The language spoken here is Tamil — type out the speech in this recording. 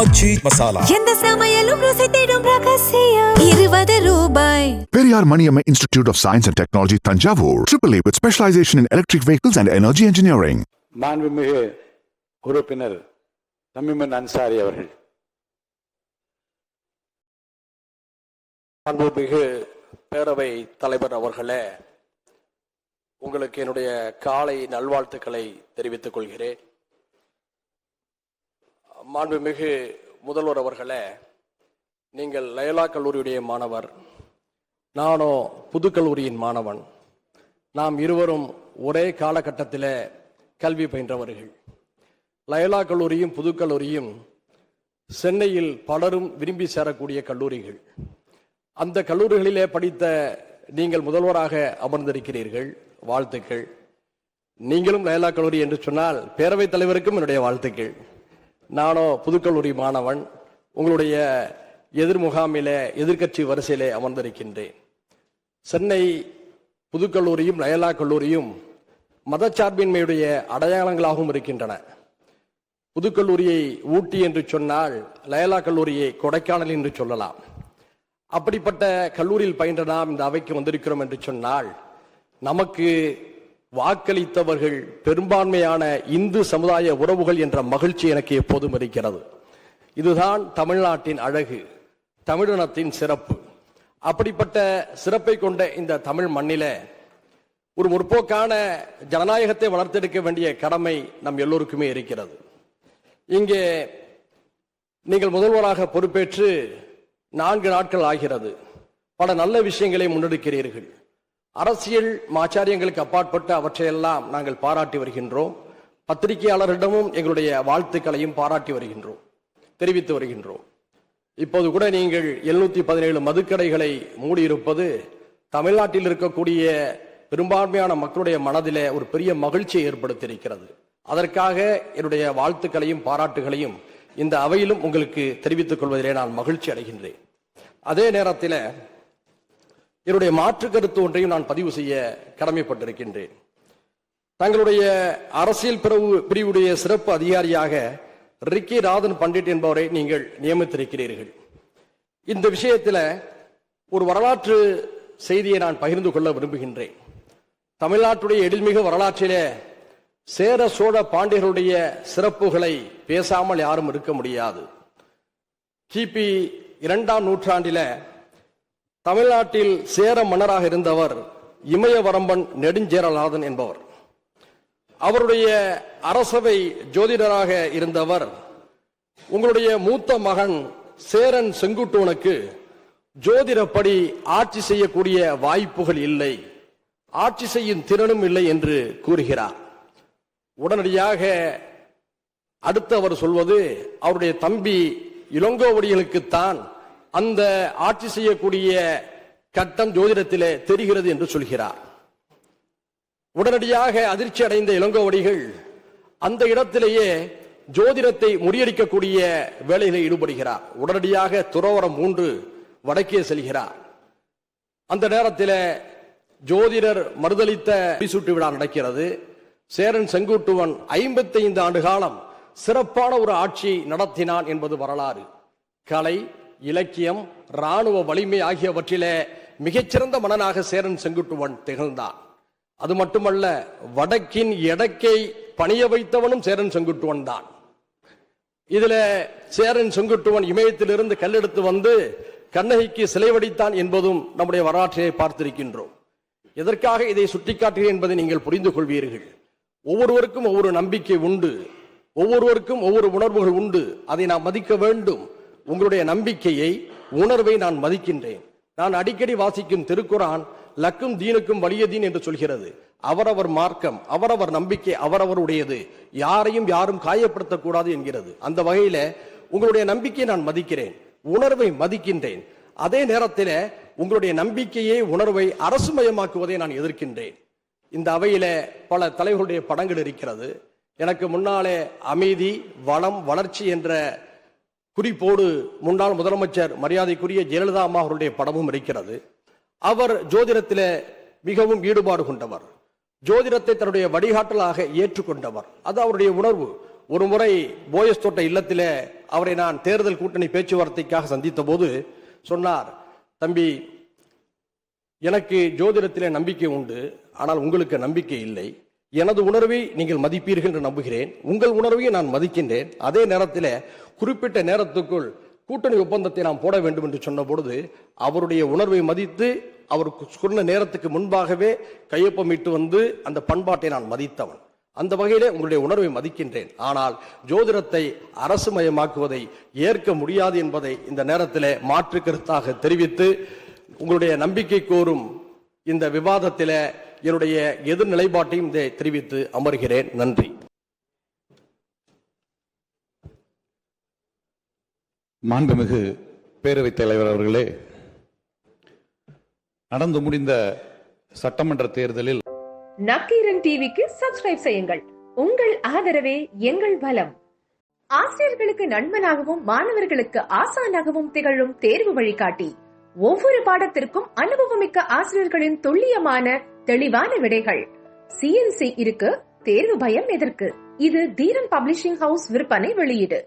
ஆச்சி மசாலா. எந்த சமையலும் ருசி தேடும் ரகசியம் 20 ரூபாய். Periyar Maniamma Institute of Science and Technology, Tanjavur. AAA with specialization in electric vehicles and energy engineering. மாண்புமிகு உறுப்பினர் தமிமன் அன்சாரி அவர்கள். மாண்புமிகு பேரவை தலைவர் அவர்களே, உங்களுக்கு என்னுடைய காலை நல்வாழ்த்துக்களை தெரிவித்துக் கொள்கிறேன். மாண்புமிகு முதல்வர் அவர்களே, நீங்கள் லயோலா கல்லூரியுடைய மாணவர், நானோ புதுக்கல்லூரியின் மாணவன். நாம் இருவரும் ஒரே காலகட்டத்தில் கல்வி பயின்றவர்கள். லயோலா கல்லூரியும் புதுக்கல்லூரியும் சென்னையில் பலரும் விரும்பி சேரக்கூடிய கல்லூரிகள். அந்த கல்லூரிகளிலே படித்த நீங்கள் முதல்வராக அமர்ந்திருக்கிறீர்கள், வாழ்த்துக்கள். நீங்களும் லயோலா கல்லூரி என்று சொன்னால் பேரவைத் தலைவருக்கும் என்னுடைய வாழ்த்துக்கள். நானோ புதுக்கல்லூரி மாணவன், உங்களுடைய எதிர்முகாமிலே எதிர்க்கட்சி வரிசையிலே அமர்ந்திருக்கின்றேன். சென்னை புதுக்கல்லூரியும் லயோலா கல்லூரியும் மதச்சார்பின்மையுடைய அடையாளங்களாகவும் இருக்கின்றன. புதுக்கல்லூரியை ஊட்டி என்று சொன்னால் லயோலா கல்லூரியை கொடைக்கானல் என்று சொல்லலாம். அப்படிப்பட்ட கல்லூரியில் பயின்ற நாம் இந்த அவைக்கு வந்திருக்கிறோம் என்று சொன்னால், நமக்கு வாக்களித்தவர்கள் பெரும்பான்மையான இந்து சமுதாய உறவுகள் என்ற மகிழ்ச்சி எனக்கு எப்போதும் இருக்கிறது. இதுதான் தமிழ்நாட்டின் அழகு, தமிழினத்தின் சிறப்பு. அப்படிப்பட்ட சிறப்பை கொண்ட இந்த தமிழ் மண்ணில ஒரு முற்போக்கான ஜனநாயகத்தை வளர்த்தெடுக்க வேண்டிய கடமை நம் எல்லோருக்குமே இருக்கிறது. இங்கே நீங்கள் முதல்வராக பொறுப்பேற்று 4 நாட்கள் ஆகிறது. பல நல்ல விஷயங்களை முன்னெடுக்கிறீர்கள். அரசியல் ஆச்சாரியங்களுக்கு அப்பாற்பட்ட அவற்றையெல்லாம் நாங்கள் பாராட்டி வருகின்றோம். பத்திரிகையாளர்களிடமும் எங்களுடைய வாழ்த்துக்களையும் பாராட்டி வருகின்றோம், தெரிவித்து வருகின்றோம். இப்போது கூட நீங்கள் 717 மதுக்கடைகளை மூடியிருப்பது தமிழ்நாட்டில் இருக்கக்கூடிய பெரும்பான்மையான மக்களுடைய மனதிலே ஒரு பெரிய மகிழ்ச்சியை ஏற்படுத்தியிருக்கிறது. அதற்காக என்னுடைய வாழ்த்துக்களையும் பாராட்டுகளையும் இந்த அவையிலும் உங்களுக்கு தெரிவித்துக் கொள்வதிலே நான் மகிழ்ச்சி அடைகின்றேன். அதே நேரத்தில் என்னுடைய மாற்று கருத்து ஒன்றையும் நான் பதிவு செய்ய கடமைப்பட்டிருக்கின்றேன். தங்களுடைய அரசியல் பிரிவுடைய சிறப்பு அதிகாரியாக ரிக்கி ராதன் பண்டிட் என்பவரை நீங்கள் நியமித்திருக்கிறீர்கள். இந்த விஷயத்தில் ஒரு வரலாற்று செய்தியை நான் பகிர்ந்து கொள்ள விரும்புகின்றேன். தமிழ்நாட்டுடைய எழில்மிகு வரலாற்றிலே சேர சோழ பாண்டியர்களுடைய சிறப்புகளை பேசாமல் யாரும் இருக்க முடியாது. கிபி 2ஆம் நூற்றாண்டில தமிழ்நாட்டில் சேர மன்னராக இருந்தவர் இமயவரம்பன் நெடுஞ்சேரலாதன் என்பவர். அவருடைய அரசவை ஜோதிடராக இருந்தவர் உங்களுடைய மூத்த மகன் சேரன் செங்குட்டுவனுக்கு ஜோதிடப்படி ஆட்சி செய்யக்கூடிய வாய்ப்புகள் இல்லை, ஆட்சி செய்யும் திறனும் இல்லை என்று கூறுகிறார். உடனடியாக அடுத்து அவர் சொல்வது, அவருடைய தம்பி இளங்கோவடிகளுக்குத்தான் அந்த ஆட்சி செய்யக்கூடிய கட்டம் ஜோதிடத்திலே தெரிகிறது என்று சொல்கிறார். உடனடியாக அதிர்ச்சி அடைந்த இளங்கோவடிகள் அந்த இடத்திலேயே ஜோதிடத்தை முறியடிக்கக்கூடிய வேலைகளில் ஈடுபடுகிறார். உடனடியாக துறவரம் 3 வடக்கே செல்கிறார். அந்த நேரத்தில் ஜோதிடர் மறுதளித்த சூட்டு விழா நடக்கிறது. சேரன் செங்குட்டுவன் 55 ஆண்டு காலம் சிறப்பான ஒரு ஆட்சி நடத்தினான் என்பது வரலாறு. கலை, இலக்கியம், இராணுவ வலிமை ஆகியவற்றிலே மிகச்சிறந்த மன்னனாக சேரன் செங்குட்டுவன் திகழ்ந்தான். அது மட்டுமல்ல, வடக்கின் எடக்கை பணிய வைத்தவனும் சேரன் செங்குட்டுவன் தான். இதுல சேரன் செங்குட்டுவன் இமயத்திலிருந்து கல்லெடுத்து வந்து கண்ணகிக்கு சிலை வடித்தான் என்பதும் நம்முடைய வரலாற்றை பார்த்திருக்கின்றோம். எதற்காக இதை சுட்டிக்காட்டுகிறேன் என்பதை நீங்கள் புரிந்து கொள்வீர்கள். ஒவ்வொருவருக்கும் ஒவ்வொரு நம்பிக்கை உண்டு, ஒவ்வொருவருக்கும் ஒவ்வொரு உணர்வுகள் உண்டு. அதை நாம் மதிக்க வேண்டும். உங்களுடைய நம்பிக்கையை, உணர்வை நான் மதிக்கின்றேன். நான் அடிக்கடி வாசிக்கும் திருக்குரான் லக்கும் தீனுக்கும் வலிய தீன் என்று சொல்கிறது. அவரவர் மார்க்கம், அவரவர் நம்பிக்கை அவரவருடையது, யாரையும் யாரும் காயப்படுத்தக்கூடாது என்கிறது. அந்த வகையில உங்களுடைய நம்பிக்கையை நான் மதிக்கிறேன், உணர்வை மதிக்கின்றேன். அதே நேரத்தில் உங்களுடைய நம்பிக்கையை, உணர்வை அரசுமயமாக்குவதை நான் எதிர்க்கின்றேன். இந்த அவையில பல தலைவர்களுடைய படங்கள் இருக்கிறது. எனக்கு முன்னாலே அமைதி, வளம், வளர்ச்சி என்ற குறிப்போடு முன்னாள் முதலமைச்சர் மரியாதைக்குரிய ஜெயலலிதா அம்மா அவருடைய படமும் இருக்கிறது. அவர் ஜோதிடத்திலே மிகவும் ஈடுபாடு கொண்டவர், ஜோதிடத்தை தன்னுடைய வழிகாட்டலாக ஏற்றுக்கொண்டவர். அது அவருடைய உணர்வு. ஒரு முறை போயஸ் தோட்ட இல்லத்திலே அவரை நான் தேர்தல் கூட்டணி பேச்சுவார்த்தைக்காக சந்தித்த போது சொன்னார், தம்பி, எனக்கு ஜோதிடத்திலே நம்பிக்கை உண்டு, ஆனால் உங்களுக்கு நம்பிக்கை இல்லை. எனது உணர்வை நீங்கள் மதிப்பீர்கள் என்று நம்புகிறேன், உங்கள் உணர்வையும் நான் மதிக்கின்றேன். அதே நேரத்தில் குறிப்பிட்ட நேரத்துக்குள் கூட்டணி ஒப்பந்தத்தை நாம் போட வேண்டும் என்று சொன்ன பொழுது அவருடைய உணர்வை மதித்து அவர் சொன்ன நேரத்துக்கு முன்பாகவே கையொப்பமிட்டு வந்து அந்த பண்பாட்டை நான் மதித்தவன். அந்த வகையிலே உங்களுடைய உணர்வை மதிக்கின்றேன். ஆனால் ஜோதிடத்தை அரசு மயமாக்குவதை ஏற்க முடியாது என்பதை இந்த நேரத்தில் மாற்று கருத்தாக தெரிவித்து உங்களுடைய நம்பிக்கை கோரும் இந்த விவாதத்தில் என்னுடைய எதிர் நிலைப்பாட்டையும் தெரிவித்து அமர்கிறேன். நன்றி. மாண்புமிகு பேரவைத் தலைவர் அவர்களே, நடந்து முடிந்த சட்டமன்ற தேர்தலில் நக்கீரன் டிவிக்கு சப்ஸ்கிரைப் செய்யுங்கள். உங்கள் ஆதரவே எங்கள் பலம். ஆசிரியர்களுக்கு நண்பனாகவும் மாணவர்களுக்கு ஆசானாகவும் திகழும் தேர்வு வழிகாட்டி. ஒவ்வொரு பாடத்திற்கும் அனுபவமிக்க ஆசிரியர்களின் துல்லியமான தெளிவான விடைகள். CNC இருக்கு, தேர்வு பயம் எதற்கு? இது தீரன் பப்ளிஷிங் ஹவுஸ் விற்பனை வெளியீடு.